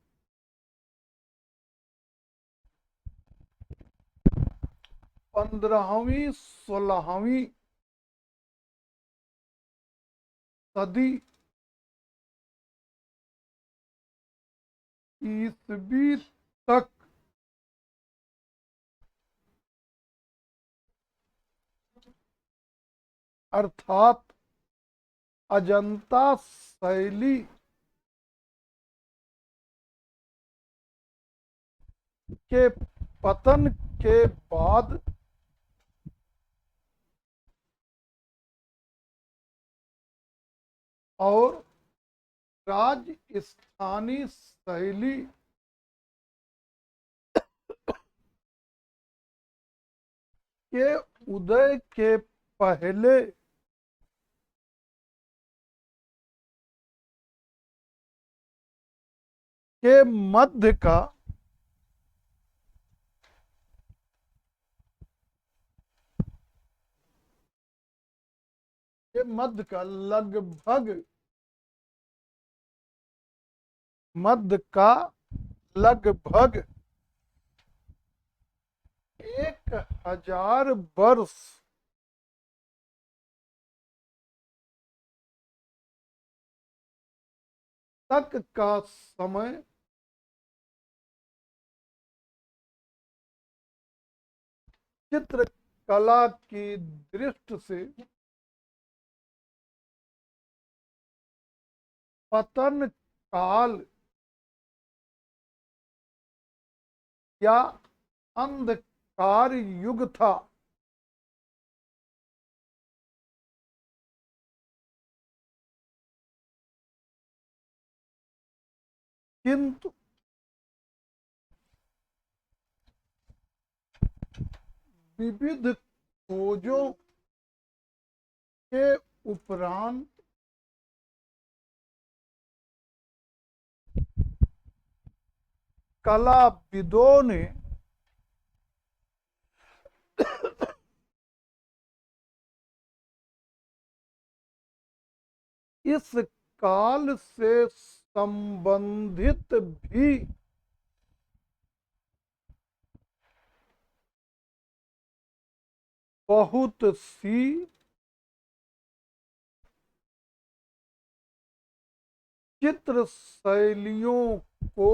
15वीं 16वीं सदी ईस्वी तक अर्थात अजंता शैली के पतन के बाद और राजस्थानी शैली के उदय के पहले के मध्य का लगभग मध्य का लगभग 1000 वर्ष तक का समय चित्रकला की दृष्टि से पतन काल या अंधकार युग था। किंतु विविध खोजों के उपरांत कलाविदों ने इस काल से संबंधित भी बहुत सी चित्र शैलियों को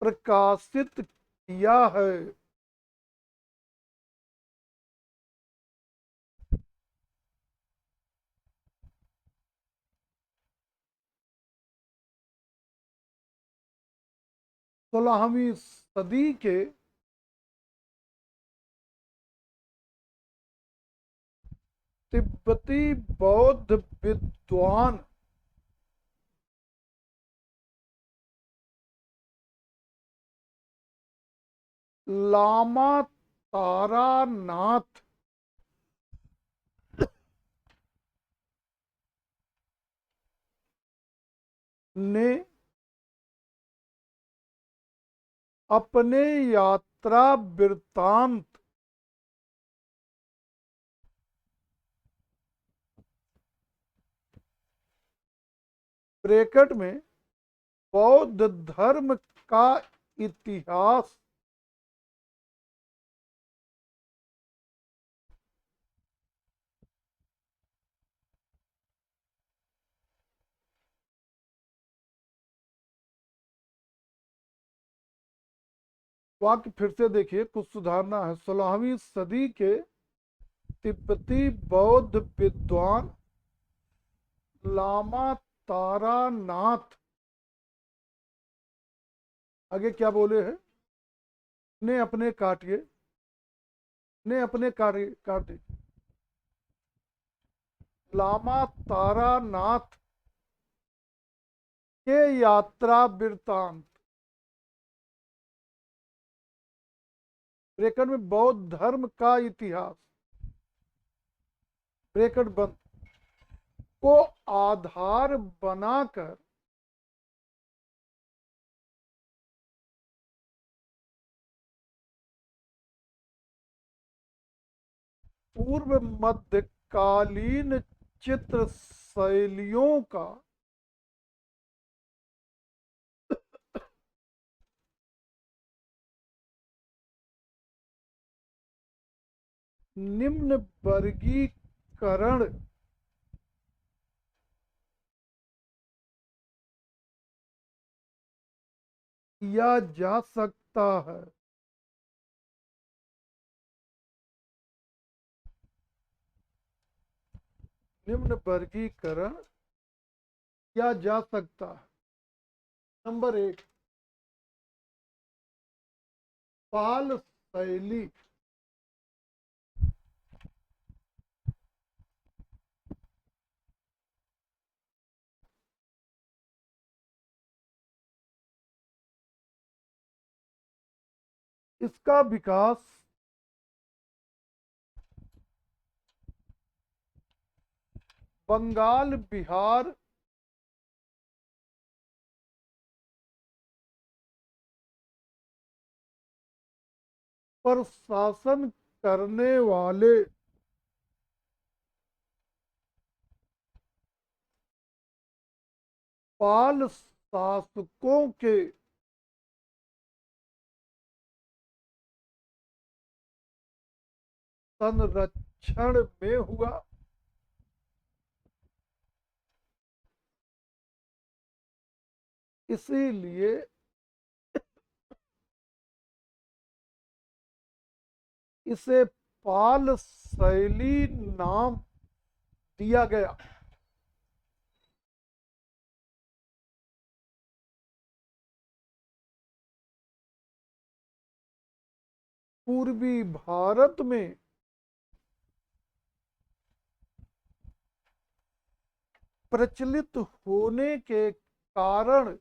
प्रकाशित किया है। सोलहवीं सदी के तिब्बती बौद्ध विद्वान लामा तारानाथ ने अपने यात्रा वृत्तांत ब्रैकेट में बौद्ध धर्म का इतिहास वाक्य फिर से देखिए, कुछ सुधारना है। 16वीं सदी के तिब्बती बौद्ध विद्वान लामा तारानाथ आगे क्या बोले हैं? ने अपने काटिए, ने अपने काट दे। लामा तारानाथ के यात्रा वृत्तांत ब्रैकेट में बौद्ध धर्म का इतिहास ब्रैकेट बंद को आधार बनाकर पूर्व मध्यकालीन चित्र शैलियों का निम्न वर्गीकरण किया जा सकता है। निम्न वर्गीकरण किया जा सकता है। नंबर 1, पाल शैली। इसका विकास बंगाल, बिहार, पर शासन करने वाले पाल शासकों के संरक्षण में हुआ। इसीलिए इसे पाल शैली नाम दिया गया। पूर्वी भारत में प्रचलित होने के कारण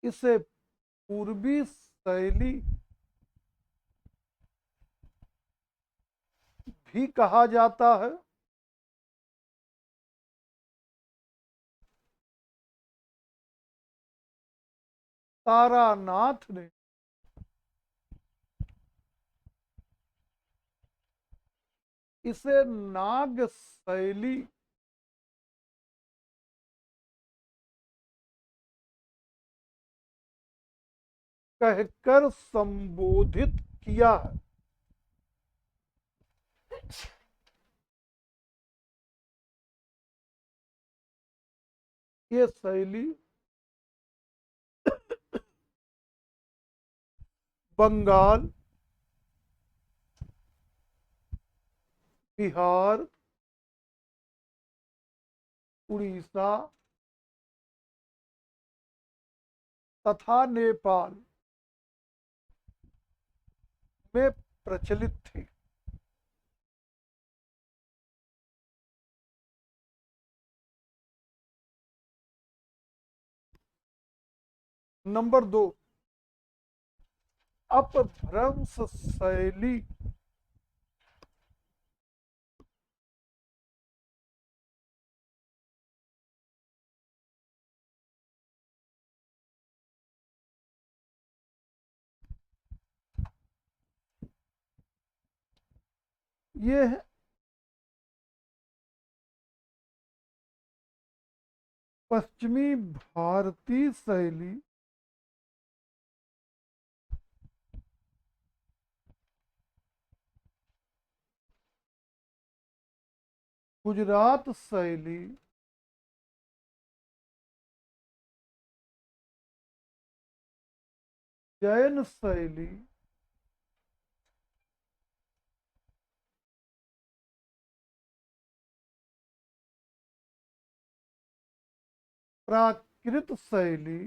इसे पूर्वी शैली भी कहा जाता है। तारानाथ ने इसे नाग शैली कहकर संबोधित किया है। ये शैली बंगाल, बिहार, उड़ीसा तथा नेपाल में प्रचलित थी। नंबर 2, अपभ्रंश शैली। ये है पश्चिमी भारतीय शैली गुजरात शैली जैन शैली प्राकृत शैली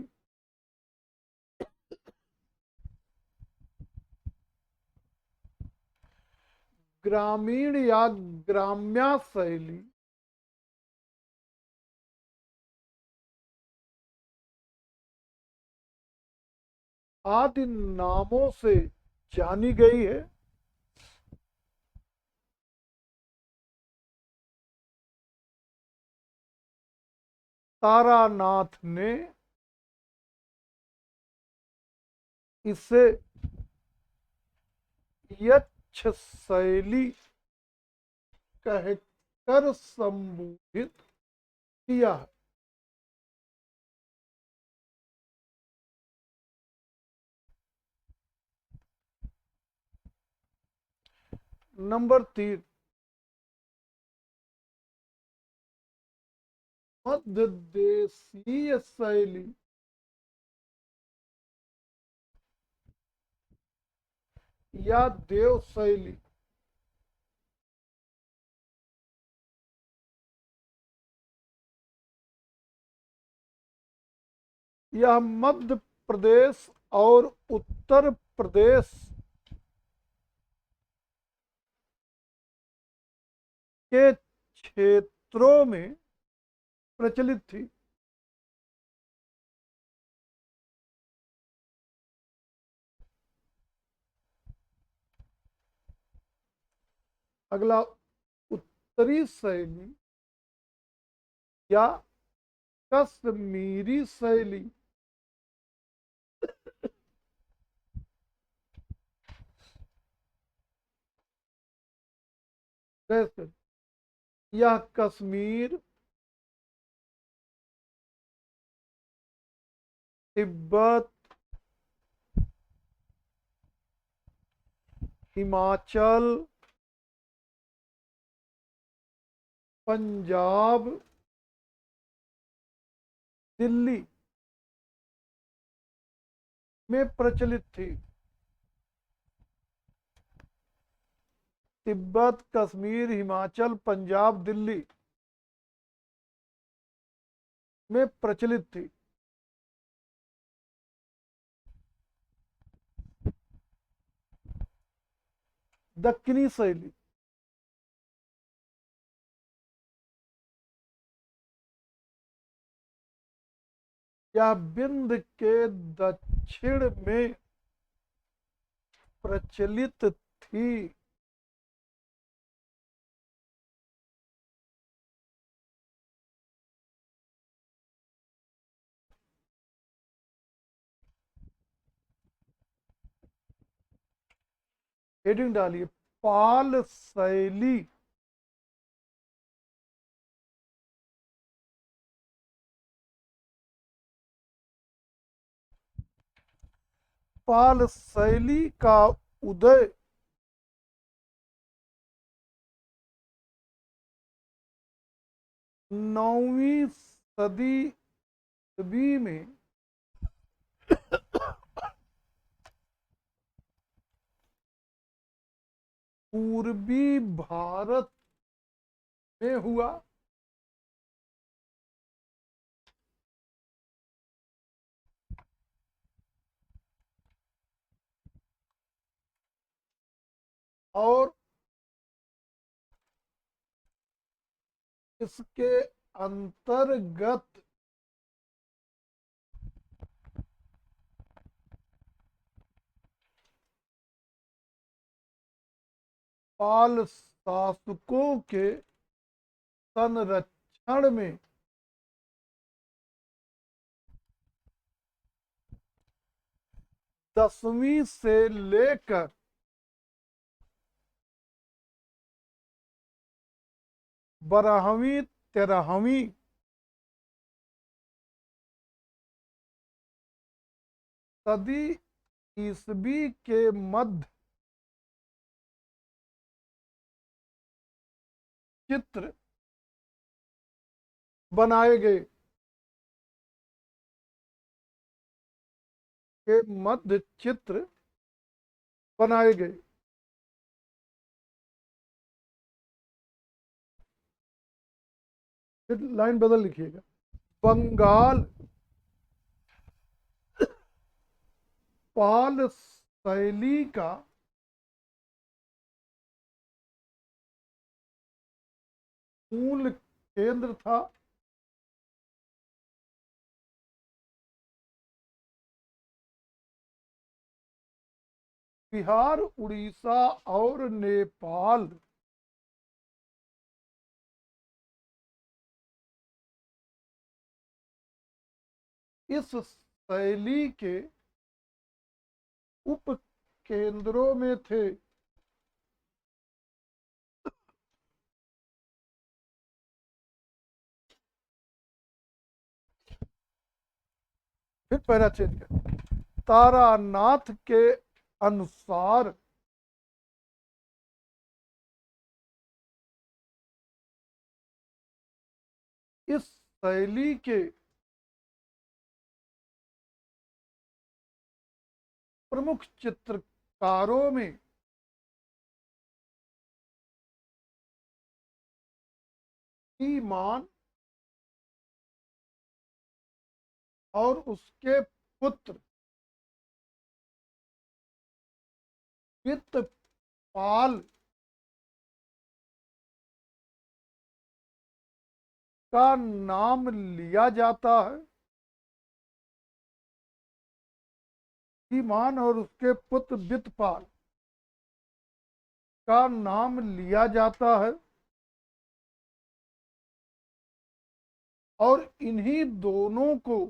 ग्रामीण या ग्राम्या शैली आदि नामों से जानी गई है। तारानाथ ने इसे यक्ष शैली कहकर संबोधित किया है। नंबर 3, मध्य देशीय शैली या देव शैली। यह मध्य प्रदेश और उत्तर प्रदेश के क्षेत्रों में प्रचलित थी। अगला, उत्तरी शैली या कश्मीरी शैली। कैसे? यह कश्मीर, तिब्बत, हिमाचल, पंजाब, दिल्ली में प्रचलित थी। तिब्बत, कश्मीर, हिमाचल, पंजाब, दिल्ली में प्रचलित थी। दक्षिणी शैली। यह विंध्य के दक्षिण में प्रचलित थी। हेडिंग डालिए, पाल शैली। पाल शैली का उदय 9वीं सदी ईस्वी में पूर्वी भारत में हुआ। और इसके अंतर्गत पाल शासकों के संरक्षण में दसवीं से लेकर 12वीं 13वीं सदी ईस्वी के मध्य चित्र बनाए गए। के मध्य चित्र बनाए गए। फिर लाइन बदल लिखिएगा। बंगाल पाल शैली का मूल केंद्र था। बिहार, उड़ीसा और नेपाल इस शैली के उप केंद्रों में थे। पैरा चेंज कर। तारानाथ के अनुसार इस शैली के प्रमुख चित्रकारों में ईमान और उसके पुत्र वित्तपाल का नाम लिया जाता है। ईमान और उसके पुत्र वित्तपाल का नाम लिया जाता है और इन्हीं दोनों को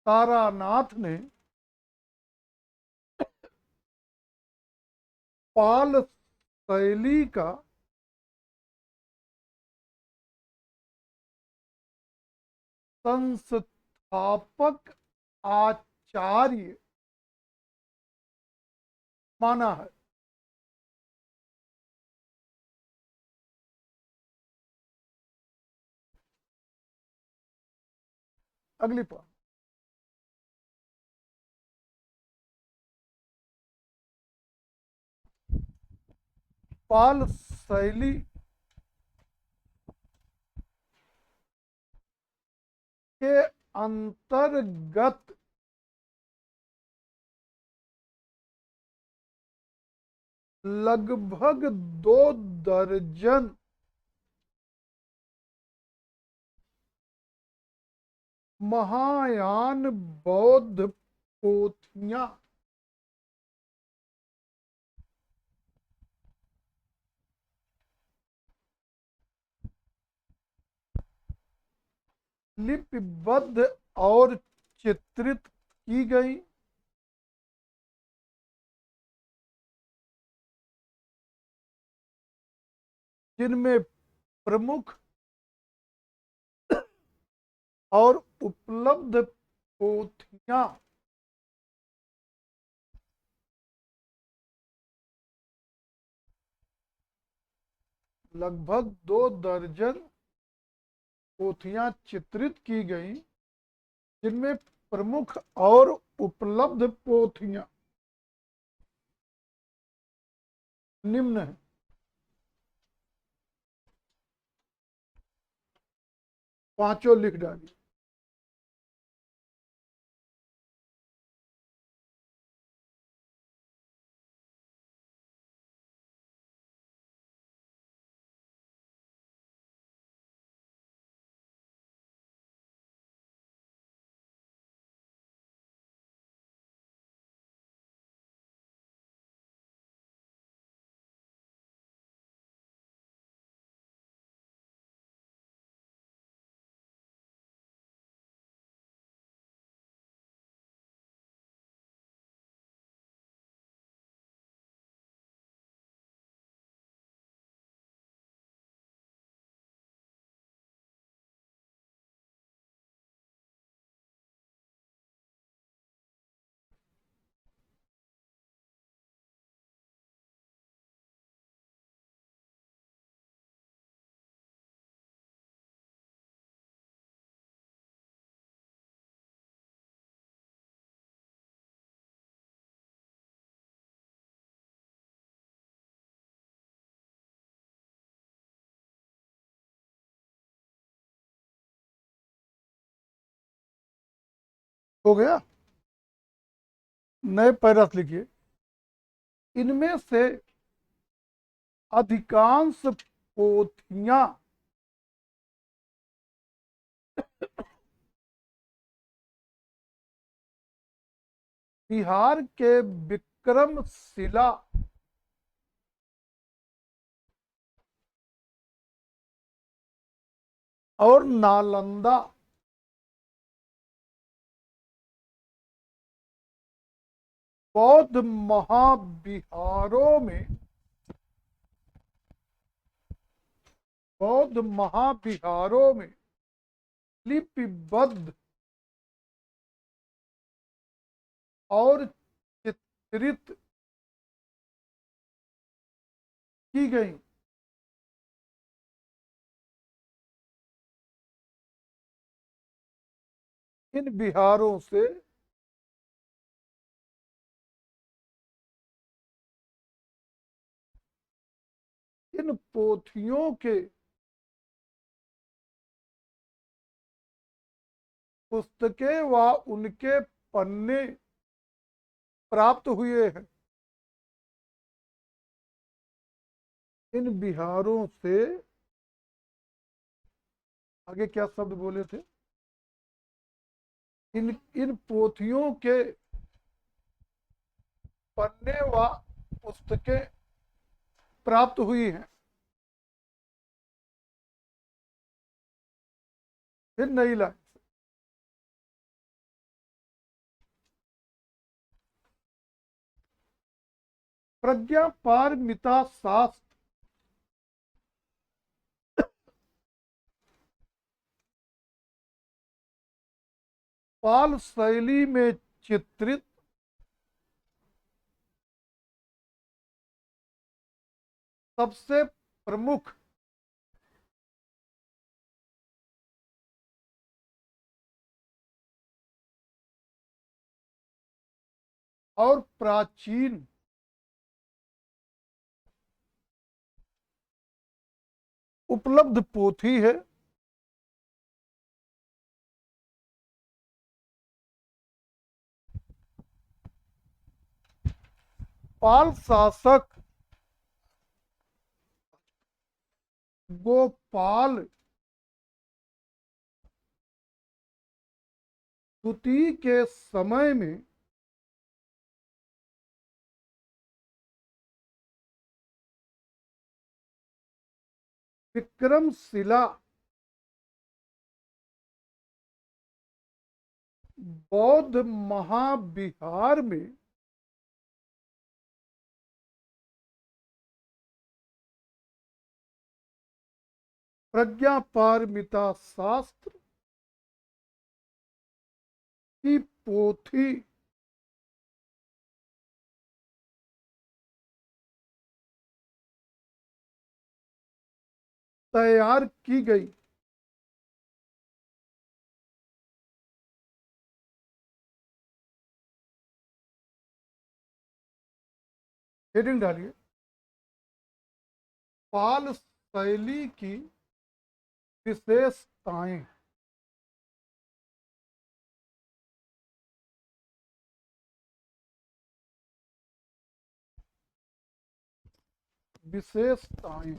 तारानाथ ने पाल शैली का संस्थापक आचार्य माना है। अगली बात, पाल शैली के अंतर्गत लगभग 2 दर्जन महायान बौद्ध पोथियां लिपिबद्ध और चित्रित की गई, जिनमें प्रमुख और उपलब्ध पोथियां लगभग 2 दर्जन पोथियां चित्रित की गई, जिनमें प्रमुख और उपलब्ध पोथियां निम्न है। पांचों लिख डालिए। हो गया। नए पैरास लिखिए। इनमें से अधिकांश पोथियां बिहार के विक्रमशिला और नालंदा बौद्ध महाविहारों में बौद्ध महाविहारों में लिपिबद्ध और चित्रित की गई इन विहारों से इन पोथियों के पुस्तकें व उनके पन्ने प्राप्त हुए हैं। इन विहारों से आगे क्या शब्द बोले थे? इन इन पोथियों के पन्ने व पुस्तकें प्राप्त हुई हैं। फिर नई लाइन, प्रज्ञा पारमिता शास्त्र पाल शैली में चित्रित सबसे प्रमुख और प्राचीन उपलब्ध पोथी है। पाल शासक गोपाल द्वितीय के समय में विक्रमशिला बौद्ध महाविहार में प्रज्ञा पारमिता शास्त्र की पोथी तैयार की गई। हेडिंग डालिए, पाल शैली की विशेषताएं। विशेषताएं